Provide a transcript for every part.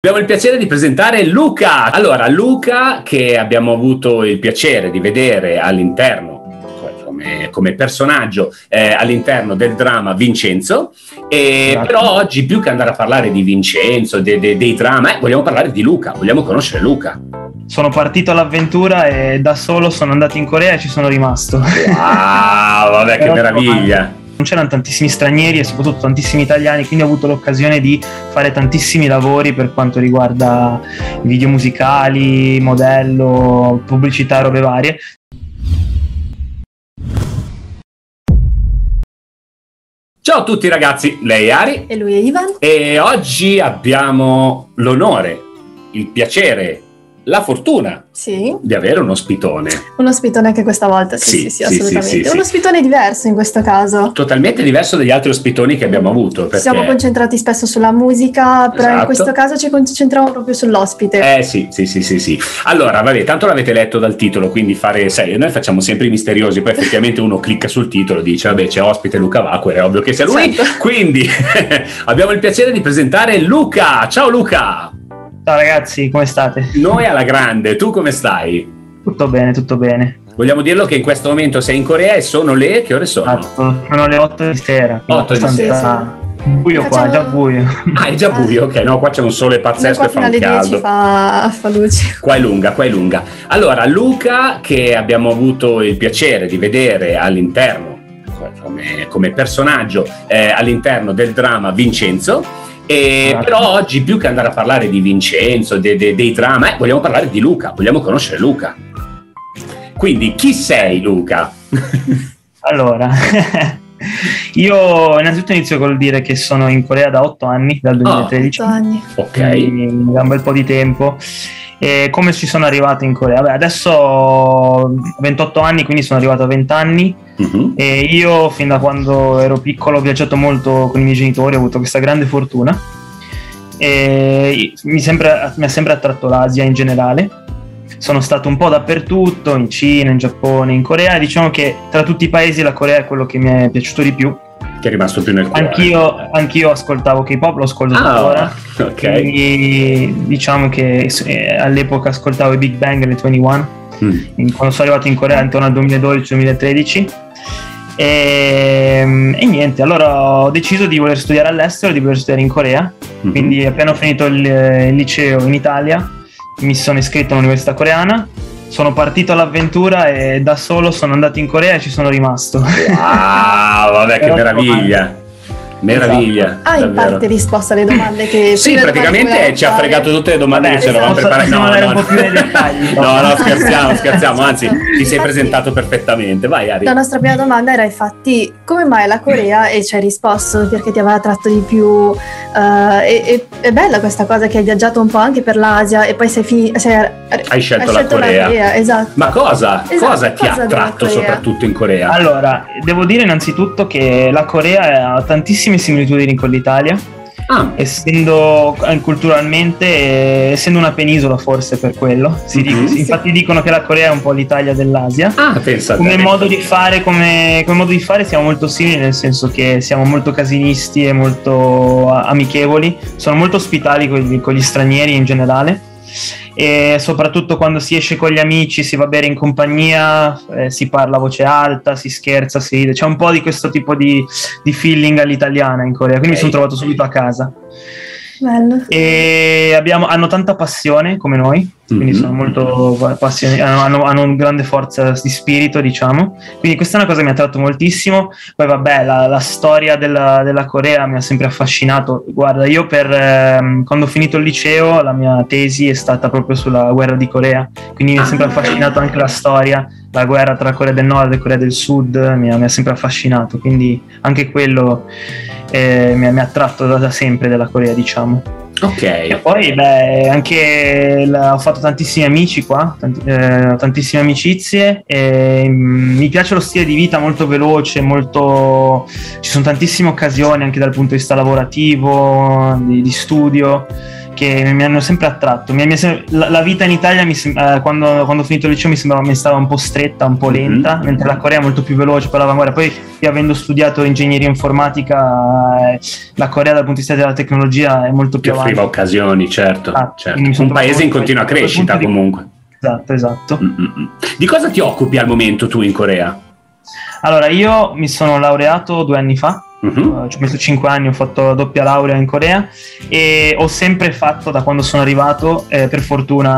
Abbiamo il piacere di presentare Luca. Allora, Luca, che abbiamo avuto il piacere di vedere all'interno, come personaggio all'interno del dramma Vincenzo, Esatto. Però oggi più che andare a parlare di Vincenzo, dei dramma, vogliamo parlare di Luca, vogliamo conoscere Luca. Sono partito all'avventura e da solo sono andato in Corea e ci sono rimasto. Wow, vabbè, che meraviglia. Non c'erano tantissimi stranieri e soprattutto tantissimi italiani, quindi ho avuto l'occasione di fare tantissimi lavori per quanto riguarda video musicali, modello, pubblicità, robe varie. Ciao a tutti ragazzi, lei è Ari e lui è Ivan e oggi abbiamo l'onore, il piacere, la fortuna di avere un ospitone. Un ospitone anche questa volta, sì, assolutamente. Sì. Un ospitone diverso in questo caso. Totalmente diverso dagli altri ospitoni che abbiamo avuto. Perché... Ci siamo concentrati spesso sulla musica, però esatto. In questo caso ci concentriamo proprio sull'ospite. Sì. Allora, vabbè, tanto l'avete letto dal titolo, quindi noi facciamo sempre i misteriosi, poi effettivamente uno clicca sul titolo e dice, vabbè, c'è ospite Luca Vacquer, è ovvio che sia lui. Certo. Quindi abbiamo il piacere di presentare Luca. Ciao Luca! Ciao ragazzi, come state? Noi alla grande, tu come stai? Tutto bene. Vogliamo dirlo che in questo momento sei in Corea e sono le... che ore sono? Esatto, sono le 8 di sera. 8 di sera. Buio qua, già buio. Ah, è già buio, ok, no, qua c'è un sole pazzesco e fa un caldo. Fa luce. Qua è lunga. Allora, Luca, che abbiamo avuto il piacere di vedere all'interno, come personaggio all'interno del dramma Vincenzo, però oggi più che andare a parlare di Vincenzo, dei dramma, vogliamo parlare di Luca, vogliamo conoscere Luca. Quindi chi sei Luca? Allora, io innanzitutto inizio col dire che sono in Corea da 8 anni, dal 2013. 8 anni. Ok. Da un bel po' di tempo. E come ci sono arrivato in Corea? Beh, adesso ho 28 anni, quindi sono arrivato a 20 anni. E io fin da quando ero piccolo ho viaggiato molto con i miei genitori, ho avuto questa grande fortuna e mi ha sempre attratto l'Asia in generale. Sono stato un po' dappertutto, in Cina, in Giappone, in Corea, e diciamo che tra tutti i paesi la Corea è quello che mi è piaciuto di più. Che è rimasto più nel cuore. Anch'io ascoltavo K-pop, lo ascolto tuttora. Ok. Quindi diciamo che all'epoca ascoltavo i Big Bang e le 21 quando sono arrivato in Corea intorno al 2012-2013 e niente, allora ho deciso di voler studiare all'estero, di voler studiare in Corea. Quindi appena ho finito il liceo in Italia mi sono iscritto all'università coreana, sono partito all'avventura e da solo sono andato in Corea e ci sono rimasto. Wow, vabbè, che meraviglia. Meraviglia. Hai in parte risposto alle domande che sì, praticamente ci ha fregato tutte le domande che ci eravamo preparati. Un po' più nei dettagli. No, scherziamo, anzi ti sei presentato perfettamente. Vai Ari. La nostra prima domanda era infatti come mai la Corea, e ci hai risposto perché ti aveva attratto di più. È bella questa cosa che hai viaggiato un po' anche per l'Asia e poi hai scelto la Corea. Esatto. Ma cosa ti ha attratto soprattutto in Corea? Allora, devo dire innanzitutto che la Corea ha tantissime similitudini con l'Italia, essendo culturalmente, essendo una penisola, forse per quello infatti dicono che la Corea è un po' l'Italia dell'Asia. Come modo di fare siamo molto simili, nel senso che siamo molto casinisti e molto amichevoli, sono molto ospitali con gli stranieri in generale, e soprattutto quando si esce con gli amici, si va a bere in compagnia, si parla a voce alta, si scherza, si ride, c'è un po' di questo tipo di feeling all'italiana in Corea, quindi mi sono trovato subito a casa. Bello. E hanno tanta passione come noi, quindi sono molto appassionati, hanno una grande forza di spirito, diciamo, quindi questa è una cosa che mi ha attratto moltissimo. Poi vabbè, la storia della Corea mi ha sempre affascinato. Guarda, io quando ho finito il liceo la mia tesi è stata proprio sulla guerra di Corea, quindi mi ha sempre affascinato anche la storia, la guerra tra Corea del Nord e Corea del Sud mi ha sempre affascinato, quindi anche quello mi ha attratto da sempre della Corea, diciamo. Ok. E poi anche ho fatto tantissimi amici qua, tantissime amicizie, e mi piace lo stile di vita molto veloce, ci sono tantissime occasioni anche dal punto di vista lavorativo, di studio, perché mi hanno sempre attratto. La vita in Italia quando ho finito il liceo mi stava un po' stretta, un po' lenta, mentre la Corea è molto più veloce per l'avanguardia. Poi io, avendo studiato ingegneria informatica, la Corea dal punto di vista della tecnologia è molto più avanti. Che offriva occasioni, certo. Un paese in continua crescita comunque. Esatto. Di cosa ti occupi al momento tu in Corea? Allora, io mi sono laureato 2 anni fa. Ci ho messo 5 anni, ho fatto la doppia laurea in Corea e ho sempre fatto, da quando sono arrivato, per fortuna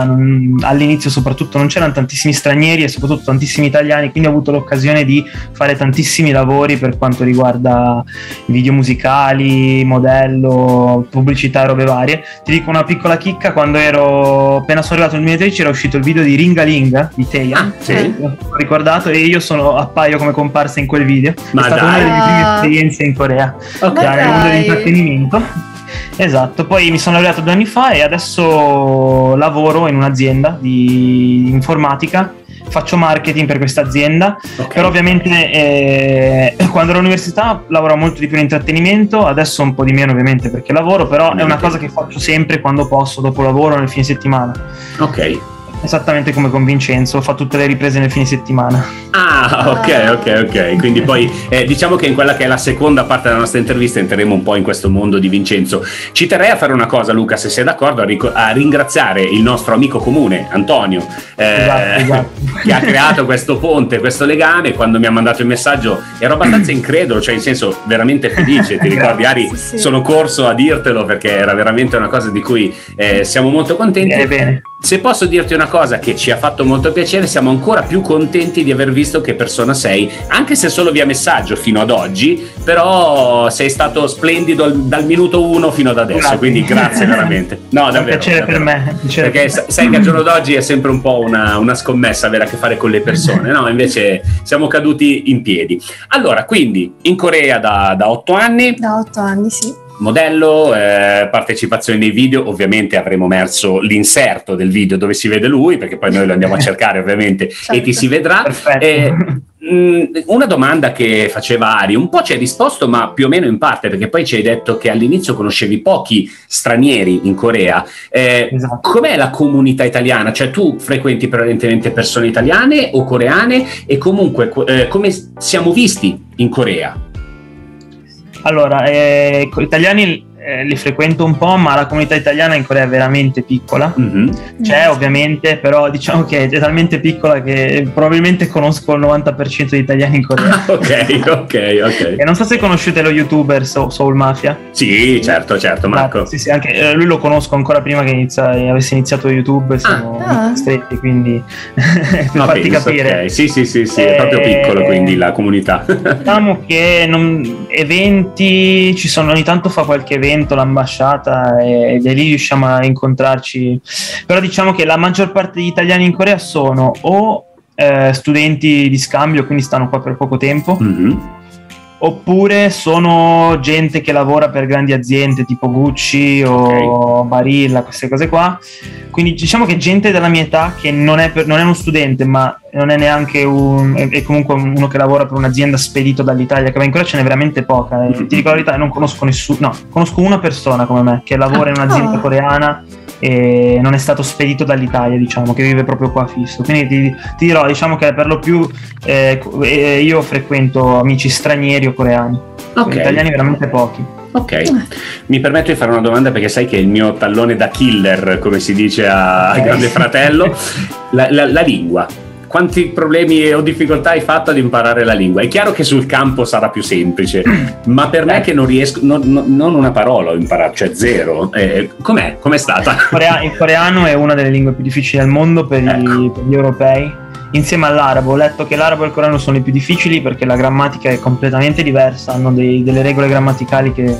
all'inizio soprattutto non c'erano tantissimi stranieri e soprattutto tantissimi italiani, quindi ho avuto l'occasione di fare tantissimi lavori per quanto riguarda video musicali, modello, pubblicità e robe varie. Ti dico una piccola chicca: quando appena sono arrivato nel 2013 era uscito il video di Ringa Linga di Taeyeon, ho ricordato, e io appaio come comparsa in quel video. Ma è stata una delle mie prime esperienze in Corea, nel mondo dell'intrattenimento. Esatto, poi mi sono laureato 2 anni fa e adesso lavoro in un'azienda di informatica, faccio marketing per questa azienda, però ovviamente quando ero all'università lavoravo molto di più in intrattenimento, adesso un po' di meno ovviamente perché lavoro, però è una cosa che faccio sempre quando posso, dopo lavoro, nel fine settimana. Esattamente come con Vincenzo, fa tutte le riprese nel fine settimana. Ok. Quindi poi diciamo che in quella che è la seconda parte della nostra intervista entreremo un po' in questo mondo di Vincenzo. Ci terrei a fare una cosa, Luca, se sei d'accordo, a ringraziare il nostro amico comune, Antonio, esatto. che ha creato questo ponte, questo legame. Quando mi ha mandato il messaggio ero abbastanza incredulo, cioè in senso veramente felice. Ti ricordi, Ari? Sì. Sono corso a dirtelo perché era veramente una cosa di cui siamo molto contenti. Bene. Se posso dirti una cosa che ci ha fatto molto piacere, siamo ancora più contenti di aver visto che persona sei, anche se solo via messaggio fino ad oggi, però sei stato splendido dal minuto 1 fino ad adesso. Grazie. Quindi grazie veramente. No, davvero. Piacere per me. Perché sai che al giorno d'oggi è sempre un po' una scommessa avere a che fare con le persone, no? Invece siamo caduti in piedi. Allora, quindi in Corea da 8 anni. Da 8 anni, sì. Modello, partecipazione nei video, ovviamente avremo messo l'inserto del video dove si vede lui, perché poi noi lo andiamo a cercare ovviamente, certo. E ti si vedrà. Una domanda che faceva Ari, un po' ci hai risposto ma più o meno in parte, perché poi ci hai detto che all'inizio conoscevi pochi stranieri in Corea. Esatto. Com'è la comunità italiana? Cioè tu frequenti prevalentemente persone italiane o coreane, e comunque come siamo visti in Corea? Allora, italiani li frequento un po', ma la comunità italiana in Corea è veramente piccola. C'è ovviamente, però diciamo che è talmente piccola che probabilmente conosco il 90% di italiani in Corea. Ok. E non so se conoscete lo youtuber Soul Mafia. Sì, certo, Marco. Sì, anche lui lo conosco ancora prima che avesse iniziato YouTube, siamo stretti, quindi per farti capire. Okay. Sì, è proprio piccolo, quindi la comunità. Diciamo che eventi ci sono, ogni tanto fa qualche evento l'ambasciata e lì riusciamo a incontrarci, però diciamo che la maggior parte degli italiani in Corea sono o studenti di scambio, quindi stanno qua per poco tempo, oppure sono gente che lavora per grandi aziende tipo Gucci o Barilla, queste cose qua. Quindi diciamo che gente della mia età che non è uno studente, ma non è neanche è comunque uno che lavora per un'azienda spedito dall'Italia, che va in Corea ce n'è veramente poca. Ti dico la verità, non conosco nessuno, no, conosco una persona come me che lavora in un'azienda coreana e non è stato spedito dall'Italia, diciamo, che vive proprio qua fisso. Quindi ti dirò, diciamo che per lo più io frequento amici stranieri o coreani, italiani veramente pochi. Ok, mi permetto di fare una domanda perché sai che il mio tallone da killer, come si dice a Grande Fratello, la lingua. Quanti problemi o difficoltà hai fatto ad imparare la lingua? È chiaro che sul campo sarà più semplice, ma per me che non riesco, non una parola ho imparato, cioè zero. Com'è stata? Il coreano è una delle lingue più difficili al mondo per gli europei. Insieme all'arabo, ho letto che l'arabo e il coreano sono i più difficili perché la grammatica è completamente diversa, hanno delle regole grammaticali che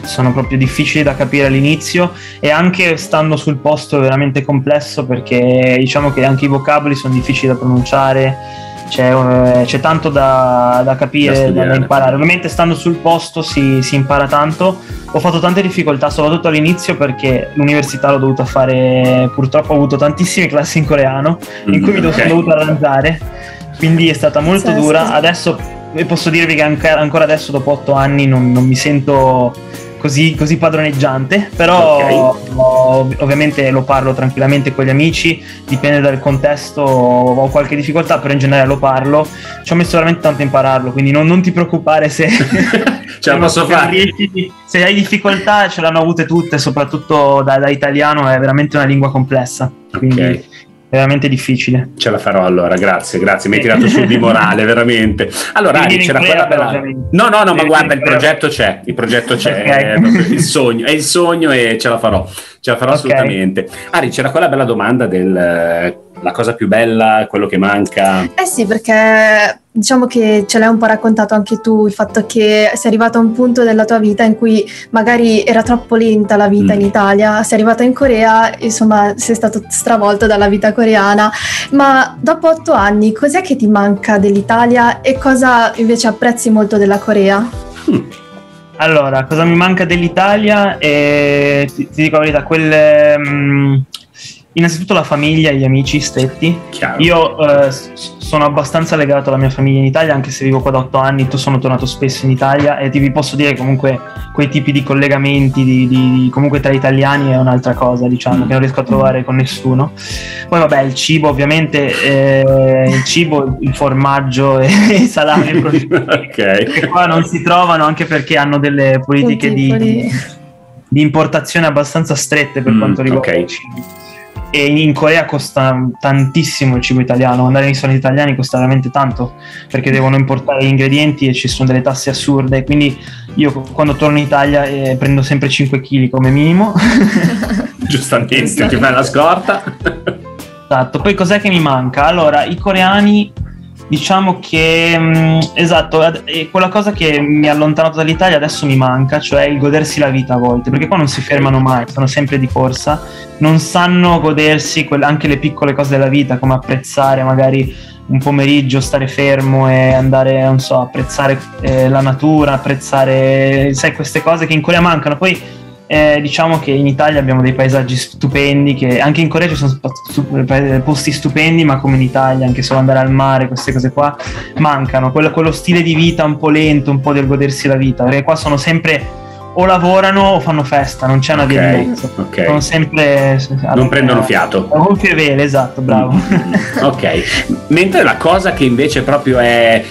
sono proprio difficili da capire all'inizio, e anche stando sul posto è veramente complesso perché diciamo che anche i vocaboli sono difficili da pronunciare, c'è tanto da capire, da imparare. Ovviamente stando sul posto si impara tanto. Ho fatto tante difficoltà soprattutto all'inizio perché l'università l'ho dovuta fare, purtroppo ho avuto tantissime classi in coreano in cui mi sono dovuto arrangiare, quindi è stata molto dura. Adesso posso dirvi che ancora adesso dopo 8 anni non mi sento così padroneggiante, però ovviamente lo parlo tranquillamente con gli amici, dipende dal contesto, ho qualche difficoltà, però in generale lo parlo. Ci ho messo veramente tanto a impararlo, quindi non ti preoccupare se ce la posso fare. Se hai difficoltà, ce l'hanno avute tutte, soprattutto da italiano, è veramente una lingua complessa, quindi è veramente difficile. Ce la farò allora, grazie, mi hai tirato su di morale, veramente. Allora, Ari, c'era quella bella... No, ma guarda, il progetto c'è, è il sogno e ce la farò assolutamente. Ari, c'era quella bella domanda la cosa più bella, quello che manca. Sì, perché diciamo che ce l'hai un po' raccontato anche tu, il fatto che sei arrivato a un punto della tua vita in cui magari era troppo lenta la vita in Italia, sei arrivato in Corea, insomma sei stato stravolto dalla vita coreana, ma dopo 8 anni cos'è che ti manca dell'Italia e cosa invece apprezzi molto della Corea? Allora, cosa mi manca dell'Italia? Ti dico la verità, innanzitutto la famiglia e gli amici stretti. Chiaro. Io sono abbastanza legato alla mia famiglia in Italia, anche se vivo qua da 8 anni, sono tornato spesso in Italia e vi posso dire comunque quei tipi di collegamenti comunque tra italiani è un'altra cosa, diciamo, che non riesco a trovare con nessuno. Poi vabbè, il cibo ovviamente, il formaggio e i salami e prosciutti che qua non si trovano, anche perché hanno delle politiche di importazione abbastanza strette per quanto riguarda il cibo. E in Corea costa tantissimo il cibo italiano, andare nei ristoranti italiani costa veramente tanto perché devono importare gli ingredienti e ci sono delle tasse assurde, quindi io quando torno in Italia prendo sempre 5 kg come minimo. Giustamente, ti fai la scorta. Esatto. Poi cos'è che mi manca? Allora, i coreani, diciamo che esatto, quella cosa che mi ha allontanato dall'Italia adesso mi manca, cioè il godersi la vita a volte, perché qua non si fermano mai, sono sempre di corsa, non sanno godersi anche le piccole cose della vita, come apprezzare magari un pomeriggio, stare fermo e andare, non so, apprezzare la natura, apprezzare, sai, queste cose che in Corea mancano. Poi diciamo che in Italia abbiamo dei paesaggi stupendi, che anche in Corea ci sono posti stupendi, ma come in Italia anche solo andare al mare, queste cose qua mancano, quello stile di vita un po' lento, un po' del godersi la vita, perché qua sono sempre o lavorano o fanno festa, non c'è una via di mezzo, sono sempre non prendono fiato, gonfie vele, esatto, bravo. Mentre la cosa che invece proprio è,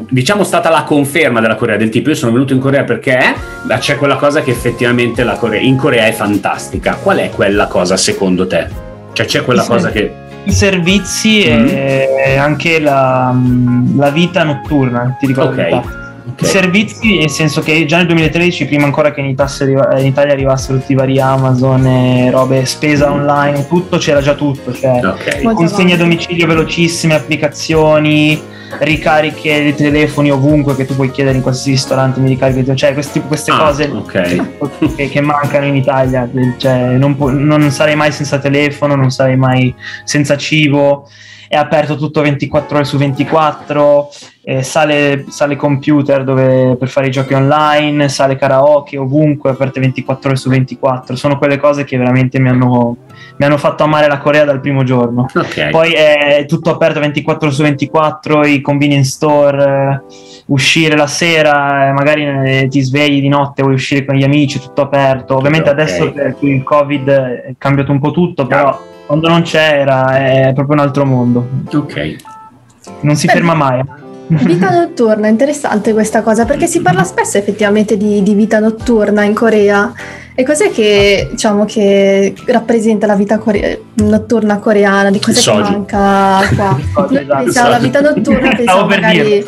diciamo, stata la conferma della Corea, del tipo io sono venuto in Corea perché c'è quella cosa che effettivamente in Corea è fantastica. Qual è quella cosa secondo te? Cioè c'è quella cosa che... I servizi e anche la vita notturna, ti dico la verità. I servizi, nel senso che già nel 2013, prima ancora che in Italia arrivassero tutti i vari Amazon e robe, spesa online, tutto, c'era già tutto, cioè consegne a domicilio velocissime, applicazioni, ricariche di telefoni ovunque, che tu puoi chiedere in qualsiasi ristorante, mi ricarichi, cioè queste cose che mancano in Italia, cioè non sarei mai senza telefono, non sarei mai senza cibo, è aperto tutto 24 ore su 24, sale computer per fare i giochi online, sale karaoke ovunque, aperte 24 ore su 24, sono quelle cose che veramente mi hanno fatto amare la Corea dal primo giorno. Poi è tutto aperto 24 ore su 24, i convenience store, uscire la sera, magari ti svegli di notte, vuoi uscire con gli amici, tutto aperto. Ovviamente adesso per il Covid è cambiato un po' tutto, però quando non c'era è proprio un altro mondo. Non si ferma mai. Vita notturna, interessante questa cosa, perché si parla spesso effettivamente di vita notturna in Corea. E cos'è che, diciamo, che rappresenta la vita notturna coreana? Di cos'è che manca qua? Pensiamo alla vita notturna, pensiamo magari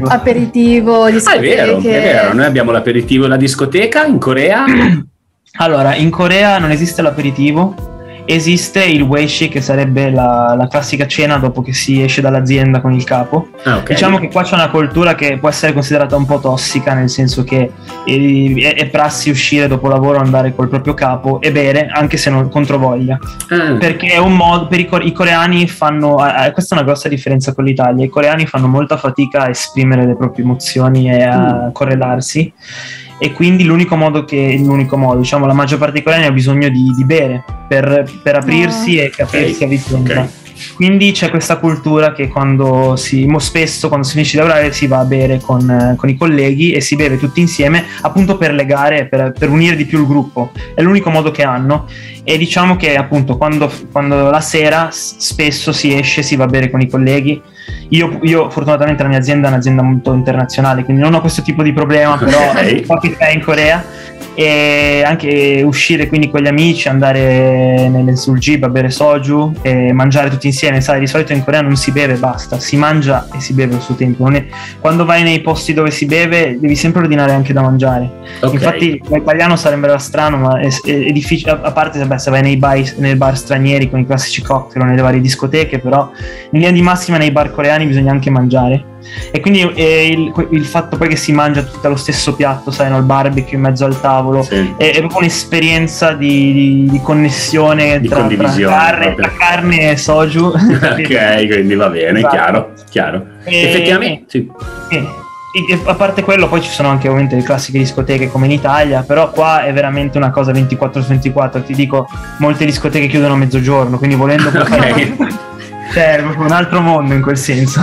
aperitivo, discoteche. È vero, noi abbiamo l'aperitivo e la discoteca in Corea. Allora, in Corea non esiste l'aperitivo, esiste il weishi, che sarebbe la classica cena dopo che si esce dall'azienda con il capo. Diciamo che qua c'è una cultura che può essere considerata un po' tossica, nel senso che è prassi uscire dopo lavoro, andare col proprio capo e bere, anche se non controvoglia, perché è un modo per i coreani fanno, questa è una grossa differenza con l'Italia, i coreani fanno molta fatica a esprimere le proprie emozioni e a correlarsi, e quindi l'unico modo, la maggior parte dei coreani ha bisogno di bere per aprirsi e capirsi a vicenda. quindi c'è questa cultura che spesso quando si finisce di lavorare si va a bere con i colleghi e si beve tutti insieme, appunto per legare, per unire di più il gruppo. È l'unico modo che hanno, e diciamo che appunto quando la sera spesso si esce, si va a bere con i colleghi. Io fortunatamente la mia azienda è un'azienda molto internazionale, quindi non ho questo tipo di problema, però pochi in Corea, e anche uscire quindi con gli amici, andare sul jeep a bere soju e mangiare tutti insieme. Sai, di solito in Corea non si beve, basta, si mangia e si beve al suo tempo. Quando vai nei posti dove si beve devi sempre ordinare anche da mangiare. Infatti l'italiano sarebbe strano, ma è difficile, a parte se vai nei bar stranieri con i classici cocktail o nelle varie discoteche, però in linea di massima nei bar coreani bisogna anche mangiare. E quindi il fatto poi che si mangia tutto allo stesso piatto, sai, no? Il barbecue in mezzo al tavolo, è proprio un'esperienza di connessione tra carne e soju. Ok, quindi va bene, esatto. Chiaro. Effettivamente sì. E a parte quello, poi ci sono anche ovviamente le classiche discoteche come in Italia, però qua è veramente una cosa 24/24. Ti dico, molte discoteche chiudono a mezzogiorno, quindi volendo c'è un altro mondo in quel senso.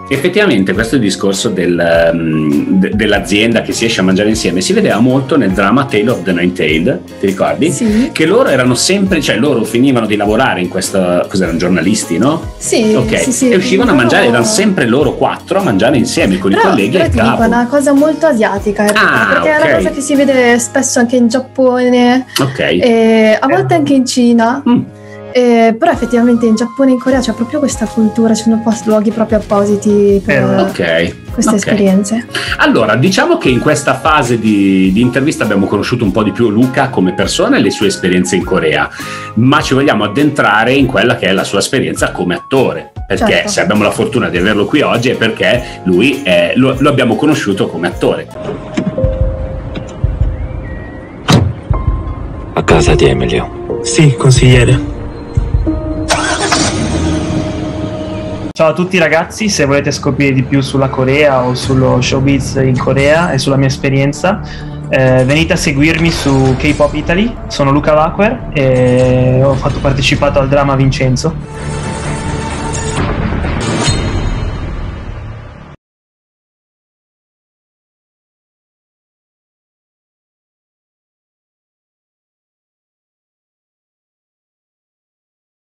Effettivamente questo discorso dell'azienda che si esce a mangiare insieme si vedeva molto nel dramma Tale of the Nine-Tailed, ti ricordi? Sì. Che loro erano sempre, cioè loro finivano di lavorare in questa, cos'erano, giornalisti, no? Sì, sì, e uscivano a mangiare, erano sempre loro 4 a mangiare insieme con i colleghi al capo. È una cosa molto asiatica, perché è una cosa che si vede spesso anche in Giappone, e a volte anche in Cina. Però effettivamente in Giappone e in Corea c'è proprio questa cultura, ci sono luoghi proprio appositi per queste esperienze. Allora, diciamo che in questa fase di intervista abbiamo conosciuto un po' di più Luca come persona e le sue esperienze in Corea, ma ci vogliamo addentrare in quella che è la sua esperienza come attore, perché se abbiamo la fortuna di averlo qui oggi è perché lui lo abbiamo conosciuto come attore. A casa di Emilio. Sì, consigliere. Ciao a tutti ragazzi, se volete scoprire di più sulla Corea o sullo showbiz in Corea e sulla mia esperienza, venite a seguirmi su K-Pop Italy. Sono Luca Vaquer e ho partecipato al dramma Vincenzo.